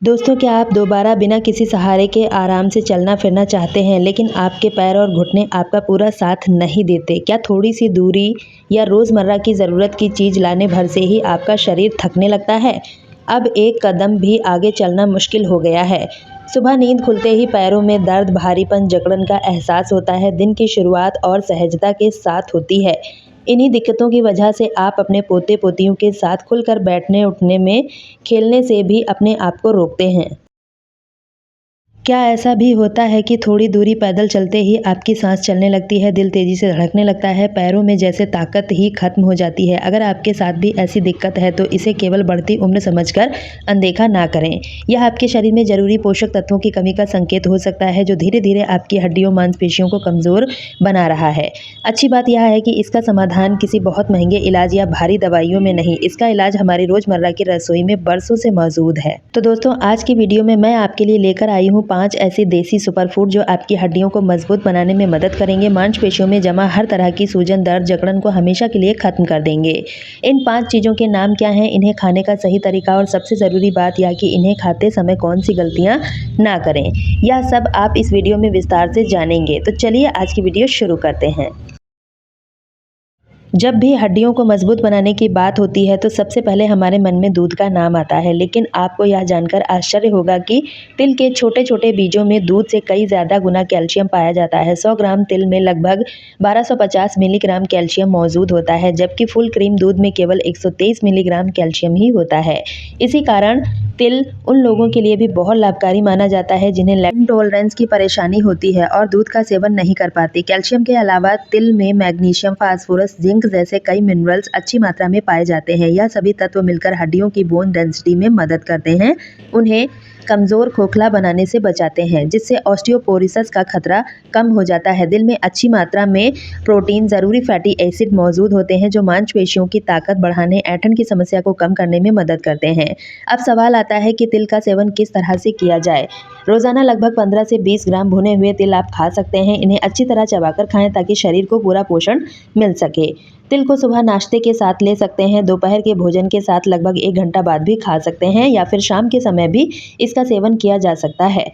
दोस्तों, क्या आप दोबारा बिना किसी सहारे के आराम से चलना फिरना चाहते हैं, लेकिन आपके पैर और घुटने आपका पूरा साथ नहीं देते? क्या थोड़ी-सी दूरी या रोज़मर्रा की ज़रूरत की चीज़ लाने भर से ही आपका शरीर थकने लगता है? अब एक कदम भी आगे चलना मुश्किल हो गया है। सुबह नींद खुलते ही पैरों में दर्द, भारीपन, जकड़न का एहसास होता है। दिन की शुरुआत और सहजता के साथ होती है। इन्हीं दिक्कतों की वजह से आप अपने पोते-पोतियों के साथ खुलकर बैठने-उठने में, खेलने से भी अपने आप को रोकते हैं। क्या ऐसा भी होता है कि थोड़ी दूरी पैदल चलते ही आपकी सांस चलने लगती है, दिल तेज़ी से धड़कने लगता है, पैरों में जैसे ताकत ही खत्म हो जाती है? अगर आपके साथ भी ऐसी दिक्कत है तो इसे केवल बढ़ती उम्र समझकर अनदेखा ना करें। यह आपके शरीर में ज़रूरी पोषक तत्वों की कमी का संकेत हो सकता है, जो धीरे-धीरे आपकी हड्डियों, मांसपेशियों को कमज़ोर बना रहा है। अच्छी बात यह है कि इसका समाधान किसी बहुत महँगे इलाज या भारी दवाइयों में नहीं, इसका इलाज हमारी रोज़मर्रा की रसोई में बरसों से मौजूद है। तो दोस्तों, आज की वीडियो में मैं आपके लिए लेकर आई हूँ 5 ऐसे देसी सुपरफूड जो आपकी हड्डियों को मजबूत बनाने में मदद करेंगे, मांसपेशियों में जमा हर तरह की सूजन, दर्द, जकड़न को हमेशा के लिए खत्म कर देंगे। इन 5 चीज़ों के नाम क्या हैं, इन्हें खाने का सही तरीका और सबसे ज़रूरी बात यह कि इन्हें खाते समय कौन सी गलतियाँ ना करें, यह सब आप इस वीडियो में विस्तार से जानेंगे। तो चलिए आज की वीडियो शुरू करते हैं। जब भी हड्डियों को मजबूत बनाने की बात होती है तो सबसे पहले हमारे मन में दूध का नाम आता है, लेकिन आपको यह जानकर आश्चर्य होगा कि तिल के छोटे-छोटे बीजों में दूध से कई ज़्यादा गुना कैल्शियम पाया जाता है। 100 ग्राम तिल में लगभग 1250 मिलीग्राम कैल्शियम मौजूद होता है, जबकि फुल क्रीम दूध में केवल 123 मिलीग्राम कैल्शियम ही होता है। इसी कारण तिल उन लोगों के लिए भी बहुत लाभकारी माना जाता है जिन्हें लैक्टोज इंटॉलरेंस की परेशानी होती है और दूध का सेवन नहीं कर पाते। कैल्शियम के अलावा तिल में मैग्नीशियम, फास्फोरस, जिंक जैसे कई मिनरल्स अच्छी मात्रा में पाए जाते हैं। यह सभी तत्व मिलकर हड्डियों की बोन डेंसिटी में मदद करते हैं, उन्हें कमज़ोर, खोखला बनाने से बचाते हैं, जिससे ऑस्टियोपोरोसिस का खतरा कम हो जाता है। दिल में अच्छी मात्रा में प्रोटीन, ज़रूरी फैटी एसिड मौजूद होते हैं जो मांसपेशियों की ताकत बढ़ाने, ऐंठन की समस्या को कम करने में मदद करते हैं। अब सवाल आता है कि तिल का सेवन किस तरह से किया जाए। रोज़ाना लगभग 15 से 20 ग्राम भुने हुए तिल आप खा सकते हैं। इन्हें अच्छी तरह चबाकर खाएं ताकि शरीर को पूरा पोषण मिल सके। तिल को सुबह नाश्ते के साथ ले सकते हैं, दोपहर के भोजन के साथ लगभग 1 घंटा बाद भी खा सकते हैं या फिर शाम के समय भी इसका सेवन किया जा सकता है।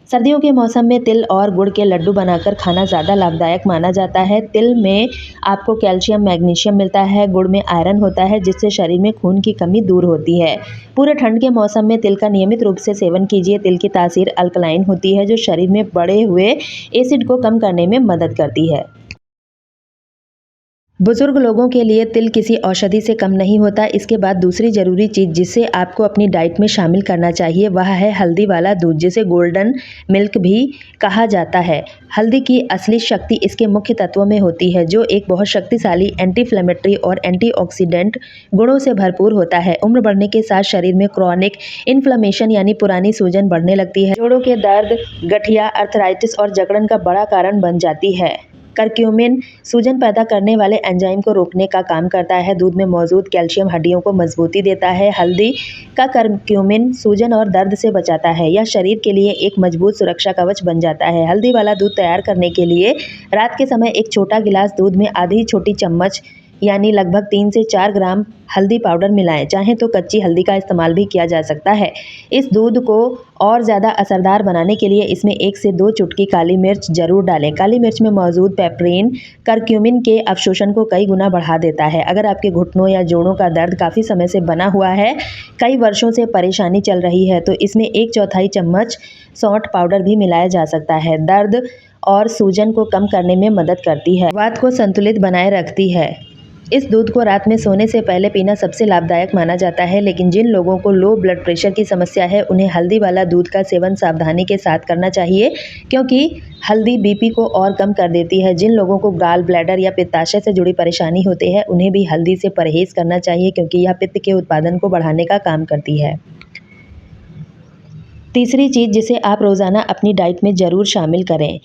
सर्दियों के मौसम में तिल और गुड़ के लड्डू बनाकर खाना ज़्यादा लाभदायक माना जाता है। तिल में आपको कैल्शियम, मैग्नीशियम मिलता है, गुड़ में आयरन होता है जिससे शरीर में खून की कमी दूर होती है। पूरे ठंड के मौसम में तिल का नियमित रूप से सेवन कीजिए। तिल की तासीर अल्कलाइन होती है जो शरीर में बढ़े हुए एसिड को कम करने में मदद करती है। बुजुर्ग लोगों के लिए तिल किसी औषधि से कम नहीं होता। इसके बाद दूसरी ज़रूरी चीज़ जिसे आपको अपनी डाइट में शामिल करना चाहिए वह है हल्दी वाला दूध, जिसे गोल्डन मिल्क भी कहा जाता है। हल्दी की असली शक्ति इसके मुख्य तत्वों में होती है, जो एक बहुत शक्तिशाली एंटी इन्फ्लेमेटरी और एंटीऑक्सीडेंट गुणों से भरपूर होता है। उम्र बढ़ने के साथ शरीर में क्रॉनिक इन्फ्लेमेशन यानी पुरानी सूजन बढ़ने लगती है, जोड़ों के दर्द, गठिया, अर्थराइटिस और जकड़न का बड़ा कारण बन जाती है। करक्यूमिन सूजन पैदा करने वाले एंजाइम को रोकने का काम करता है। दूध में मौजूद कैल्शियम हड्डियों को मजबूती देता है। हल्दी का करक्यूमिन सूजन और दर्द से बचाता है। यह शरीर के लिए एक मजबूत सुरक्षा कवच बन जाता है। हल्दी वाला दूध तैयार करने के लिए रात के समय एक छोटा गिलास दूध में आधी छोटी चम्मच यानी लगभग 3 से 4 ग्राम हल्दी पाउडर मिलाएं। चाहें तो कच्ची हल्दी का इस्तेमाल भी किया जा सकता है। इस दूध को और ज़्यादा असरदार बनाने के लिए इसमें 1 से 2 चुटकी काली मिर्च जरूर डालें। काली मिर्च में मौजूद पेपरिन करक्यूमिन के अवशोषण को कई गुना बढ़ा देता है। अगर आपके घुटनों या जोड़ों का दर्द काफ़ी समय से बना हुआ है, कई वर्षों से परेशानी चल रही है, तो इसमें 1/4 चम्मच सौंठ पाउडर भी मिलाया जा सकता है। दर्द और सूजन को कम करने में मदद करती है, वात को संतुलित बनाए रखती है। इस दूध को रात में सोने से पहले पीना सबसे लाभदायक माना जाता है, लेकिन जिन लोगों को लो ब्लड प्रेशर की समस्या है उन्हें हल्दी वाला दूध का सेवन सावधानी के साथ करना चाहिए, क्योंकि हल्दी बीपी को और कम कर देती है। जिन लोगों को गाल ब्लैडर या पित्ताशय से जुड़ी परेशानी होती है उन्हें भी हल्दी से परहेज करना चाहिए, क्योंकि यह पित्त के उत्पादन को बढ़ाने का काम करती है। तीसरी चीज़ जिसे आप रोज़ाना अपनी डाइट में ज़रूर शामिल करें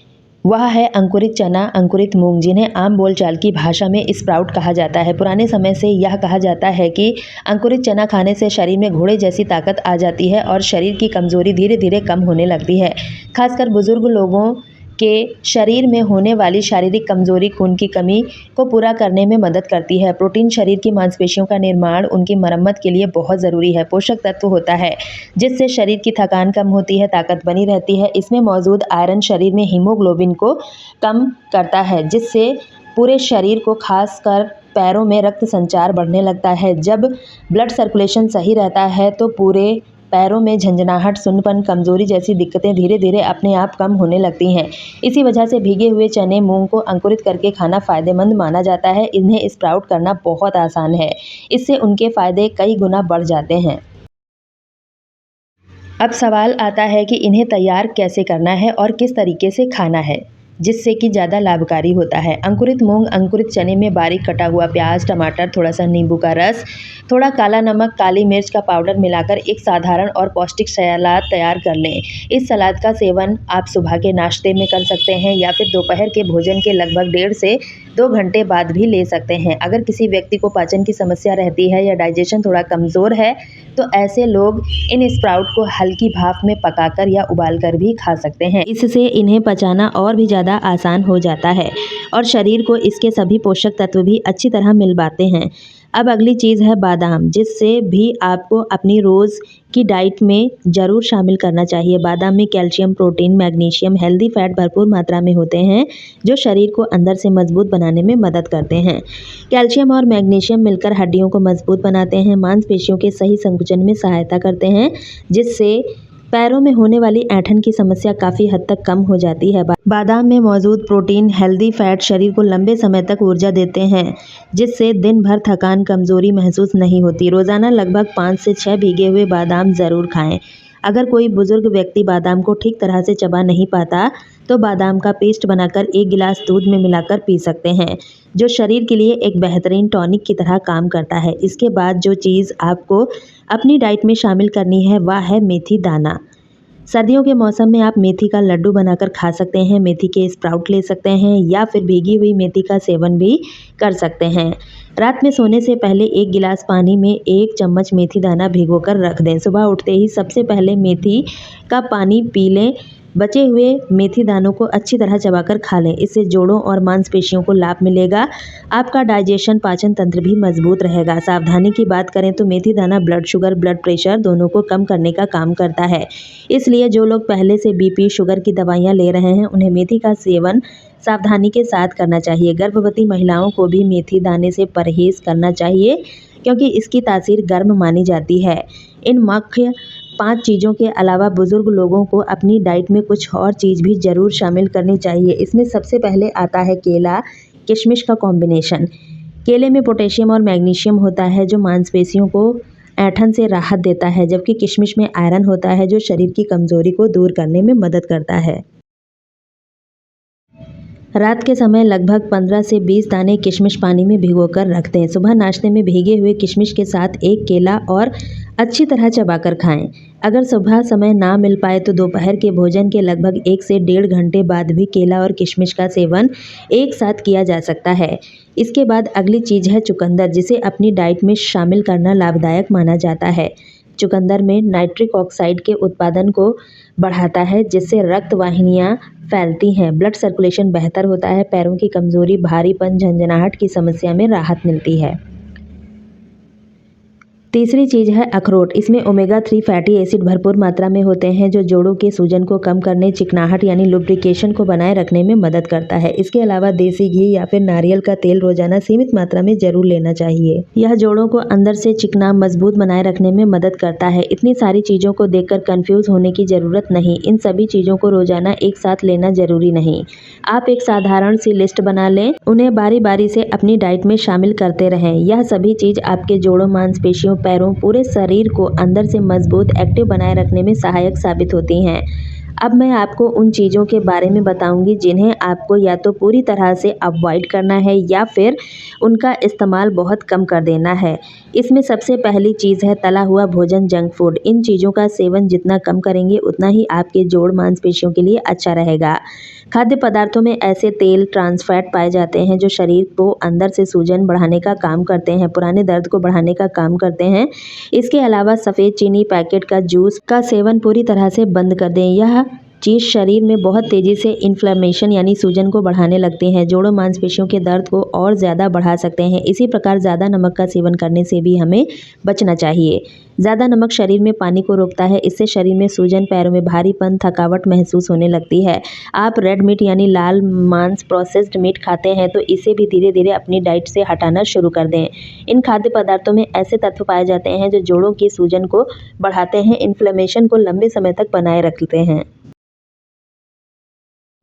वह है अंकुरित चना, अंकुरित मूंग, जिन्हें आम बोलचाल की भाषा में स्प्राउट कहा जाता है। पुराने समय से यह कहा जाता है कि अंकुरित चना खाने से शरीर में घोड़े जैसी ताकत आ जाती है और शरीर की कमजोरी धीरे धीरे कम होने लगती है। खासकर बुजुर्ग लोगों के शरीर में होने वाली शारीरिक कमजोरी, खून की कमी को पूरा करने में मदद करती है। प्रोटीन शरीर की मांसपेशियों का निर्माण, उनकी मरम्मत के लिए बहुत ज़रूरी है। पोषक तत्व होता है जिससे शरीर की थकान कम होती है, ताकत बनी रहती है। इसमें मौजूद आयरन शरीर में हीमोग्लोबिन को कम करता है, जिससे पूरे शरीर को, खासकर पैरों में रक्त संचार बढ़ने लगता है। जब ब्लड सर्कुलेशन सही रहता है तो पूरे पैरों में झंझनाहट, सुन्नपन, कमजोरी जैसी दिक्कतें धीरे धीरे अपने आप कम होने लगती हैं। इसी वजह से भीगे हुए चने, मूंग को अंकुरित करके खाना फायदेमंद माना जाता है। इन्हें स्प्राउट करना बहुत आसान है। इससे उनके फायदे कई गुना बढ़ जाते हैं। अब सवाल आता है कि इन्हें तैयार कैसे करना है और किस तरीके से खाना है जिससे कि ज़्यादा लाभकारी होता है। अंकुरित मूंग, अंकुरित चने में बारीक कटा हुआ प्याज, टमाटर, थोड़ा सा नींबू का रस, थोड़ा काला नमक, काली मिर्च का पाउडर मिलाकर एक साधारण और पौष्टिक सलाद तैयार कर लें। इस सलाद का सेवन आप सुबह के नाश्ते में कर सकते हैं या फिर दोपहर के भोजन के लगभग 1.5 से 2 घंटे बाद भी ले सकते हैं। अगर किसी व्यक्ति को पाचन की समस्या रहती है या डाइजेशन थोड़ा कमज़ोर है तो ऐसे लोग इन स्प्राउट को हल्की भाप में पकाकर या उबालकर भी खा सकते हैं। इससे इन्हें पचाना और भी ज़्यादा आसान हो जाता है और शरीर को इसके सभी पोषक तत्व भी अच्छी तरह मिल पाते हैं। अब अगली चीज़ है बादाम, जिससे भी आपको अपनी रोज़ की डाइट में ज़रूर शामिल करना चाहिए। बादाम में calcium, protein, magnesium, healthy fat भरपूर मात्रा में होते हैं, जो शरीर को अंदर से मजबूत बनाने में मदद करते हैं। कैल्शियम और मैग्नीशियम मिलकर हड्डियों को मजबूत बनाते हैं, मांसपेशियों के सही संकुचन में सहायता करते हैं, जिससे पैरों में होने वाली ऐंठन की समस्या काफ़ी हद तक कम हो जाती है। बादाम में मौजूद प्रोटीन, हेल्दी फैट शरीर को लंबे समय तक ऊर्जा देते हैं, जिससे दिन भर थकान, कमजोरी महसूस नहीं होती। रोजाना लगभग 5 से 6 भीगे हुए बादाम ज़रूर खाएं। अगर कोई बुजुर्ग व्यक्ति बादाम को ठीक तरह से चबा नहीं पाता तो बादाम का पेस्ट बनाकर 1 गिलास दूध में मिलाकर पी सकते हैं, जो शरीर के लिए एक बेहतरीन टॉनिक की तरह काम करता है। इसके बाद जो चीज़ आपको अपनी डाइट में शामिल करनी है वह है मेथी दाना। सर्दियों के मौसम में आप मेथी का लड्डू बनाकर खा सकते हैं, मेथी के स्प्राउट ले सकते हैं या फिर भीगी हुई मेथी का सेवन भी कर सकते हैं। रात में सोने से पहले 1 गिलास पानी में 1 चम्मच मेथी दाना भिगोकर रख दें। सुबह उठते ही सबसे पहले मेथी का पानी पी लें। बचे हुए मेथी दानों को अच्छी तरह चबाकर खा लें। इससे जोड़ों और मांसपेशियों को लाभ मिलेगा। आपका डाइजेशन, पाचन तंत्र भी मजबूत रहेगा। सावधानी की बात करें तो मेथी दाना ब्लड शुगर, ब्लड प्रेशर दोनों को कम करने का काम करता है। इसलिए जो लोग पहले से बीपी, शुगर की दवाइयाँ ले रहे हैं उन्हें मेथी का सेवन सावधानी के साथ करना चाहिए। गर्भवती महिलाओं को भी मेथी दाने से परहेज करना चाहिए, क्योंकि इसकी तासीर गर्म मानी जाती है। इन मुख्य 5 चीज़ों के अलावा बुजुर्ग लोगों को अपनी डाइट में कुछ और चीज़ भी ज़रूर शामिल करनी चाहिए। इसमें सबसे पहले आता है केला, किशमिश का कॉम्बिनेशन। केले में पोटेशियम और मैग्नीशियम होता है, जो मांसपेशियों को ऐंठन से राहत देता है, जबकि किशमिश में आयरन होता है, जो शरीर की कमजोरी को दूर करने में मदद करता है। रात के समय लगभग 15 से 20 दाने किशमिश पानी में भिगोकर रख दें। सुबह नाश्ते में भीगे हुए किशमिश के साथ 1 केला और अच्छी तरह चबाकर खाएं। अगर सुबह समय ना मिल पाए तो दोपहर के भोजन के लगभग 1 से 1.5 घंटे बाद भी केला और किशमिश का सेवन एक साथ किया जा सकता है। इसके बाद अगली चीज़ है चुकंदर, जिसे अपनी डाइट में शामिल करना लाभदायक माना जाता है। चुकंदर में नाइट्रिक ऑक्साइड के उत्पादन को बढ़ाता है, जिससे रक्त वाहिनियाँ फैलती हैं, ब्लड सर्कुलेशन बेहतर होता है, पैरों की कमजोरी, भारीपन, झंझनाहट की समस्या में राहत मिलती है। तीसरी चीज़ है अखरोट। इसमें ओमेगा 3 फैटी एसिड भरपूर मात्रा में होते हैं, जो जोड़ों के सूजन को कम करने, चिकनाहट यानी लुब्रिकेशन को बनाए रखने में मदद करता है। इसके अलावा देसी घी या फिर नारियल का तेल रोजाना सीमित मात्रा में जरूर लेना चाहिए। यह जोड़ों को अंदर से चिकना, मजबूत बनाए रखने में मदद करता है। इतनी सारी चीज़ों को देखकर कंफ्यूज होने की ज़रूरत नहीं। इन सभी चीज़ों को रोजाना एक साथ लेना जरूरी नहीं। आप एक साधारण सी लिस्ट बना लें, उन्हें बारी बारी से अपनी डाइट में शामिल करते रहें। यह सभी चीज़ आपके जोड़ों, मांसपेशियों, पैरों, पूरे शरीर को अंदर से मजबूत, एक्टिव बनाए रखने में सहायक साबित होती हैं। अब मैं आपको उन चीज़ों के बारे में बताऊंगी जिन्हें आपको या तो पूरी तरह से अवॉइड करना है या फिर उनका इस्तेमाल बहुत कम कर देना है। इसमें सबसे पहली चीज़ है तला हुआ भोजन, जंक फूड। इन चीज़ों का सेवन जितना कम करेंगे उतना ही आपके जोड़, मांसपेशियों के लिए अच्छा रहेगा। खाद्य पदार्थों में ऐसे तेल, ट्रांस फैट पाए जाते हैं जो शरीर को अंदर से सूजन बढ़ाने का काम करते हैं, पुराने दर्द को बढ़ाने का काम करते हैं। इसके अलावा सफ़ेद चीनी, पैकेट का जूस का सेवन पूरी तरह से बंद कर दें। यह चीज़ शरीर में बहुत तेज़ी से इन्फ्लेमेशन यानी सूजन को बढ़ाने लगते हैं, जोड़ों मांसपेशियों के दर्द को और ज़्यादा बढ़ा सकते हैं। इसी प्रकार ज़्यादा नमक का सेवन करने से भी हमें बचना चाहिए। ज़्यादा नमक शरीर में पानी को रोकता है, इससे शरीर में सूजन, पैरों में भारीपन, थकावट महसूस होने लगती है। आप रेड मीट यानी लाल मांस, प्रोसेस्ड मीट खाते हैं तो इसे भी धीरे धीरे अपनी डाइट से हटाना शुरू कर दें। इन खाद्य पदार्थों में ऐसे तत्व पाए जाते हैं जो जोड़ों की सूजन को बढ़ाते हैं, इन्फ्लेमेशन को लंबे समय तक बनाए रखते हैं।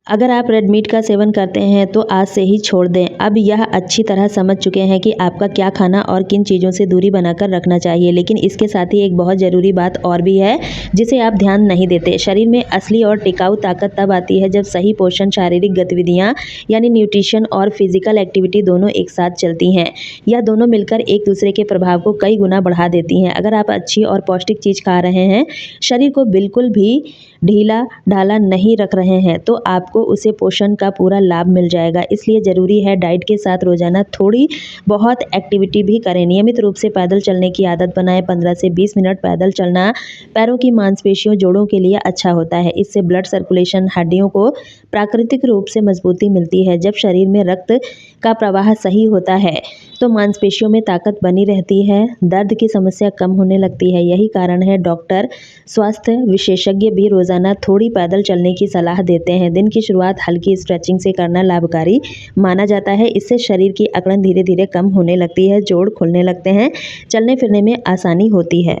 अगर आप रेड मीट का सेवन करते हैं तो आज से ही छोड़ दें। अब यह अच्छी तरह समझ चुके हैं कि आपका क्या खाना और किन चीज़ों से दूरी बनाकर रखना चाहिए। लेकिन इसके साथ ही एक बहुत ज़रूरी बात और भी है जिसे आप ध्यान नहीं देते। शरीर में असली और टिकाऊ ताकत तब आती है जब सही पोषण, शारीरिक गतिविधियाँ यानी न्यूट्रिशन और फिजिकल एक्टिविटी दोनों एक साथ चलती हैं। यह दोनों मिलकर एक दूसरे के प्रभाव को कई गुना बढ़ा देती हैं। अगर आप अच्छी और पौष्टिक चीज़ खा रहे हैं, शरीर को बिल्कुल भी ढीला ढाला नहीं रख रहे हैं, तो आपको उसे पोषण का पूरा लाभ मिल जाएगा। इसलिए ज़रूरी है डाइट के साथ रोज़ाना थोड़ी बहुत एक्टिविटी भी करें। नियमित रूप से पैदल चलने की आदत बनाएं। 15 से 20 मिनट पैदल चलना पैरों की मांसपेशियों, जोड़ों के लिए अच्छा होता है। इससे ब्लड सर्कुलेशन, हड्डियों को प्राकृतिक रूप से मजबूती मिलती है। जब शरीर में रक्त का प्रवाह सही होता है तो मांसपेशियों में ताकत बनी रहती है, दर्द की समस्या कम होने लगती है। यही कारण है डॉक्टर, स्वास्थ्य विशेषज्ञ भी रोज़ाना थोड़ी पैदल चलने की सलाह देते हैं। दिन की शुरुआत हल्की स्ट्रेचिंग से करना लाभकारी माना जाता है। इससे शरीर की अकड़न धीरे धीरे कम होने लगती है, जोड़ खुलने लगते हैं, चलने फिरने में आसानी होती है।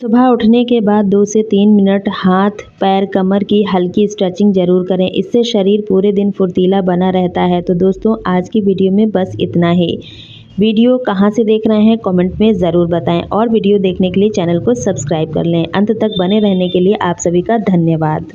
सुबह उठने के बाद 2 से 3 मिनट हाथ, पैर, कमर की हल्की स्ट्रेचिंग ज़रूर करें। इससे शरीर पूरे दिन फुर्तीला बना रहता है। तो दोस्तों, आज की वीडियो में बस इतना ही। वीडियो कहाँ से देख रहे हैं कमेंट में ज़रूर बताएं और वीडियो देखने के लिए चैनल को सब्सक्राइब कर लें। अंत तक बने रहने के लिए आप सभी का धन्यवाद।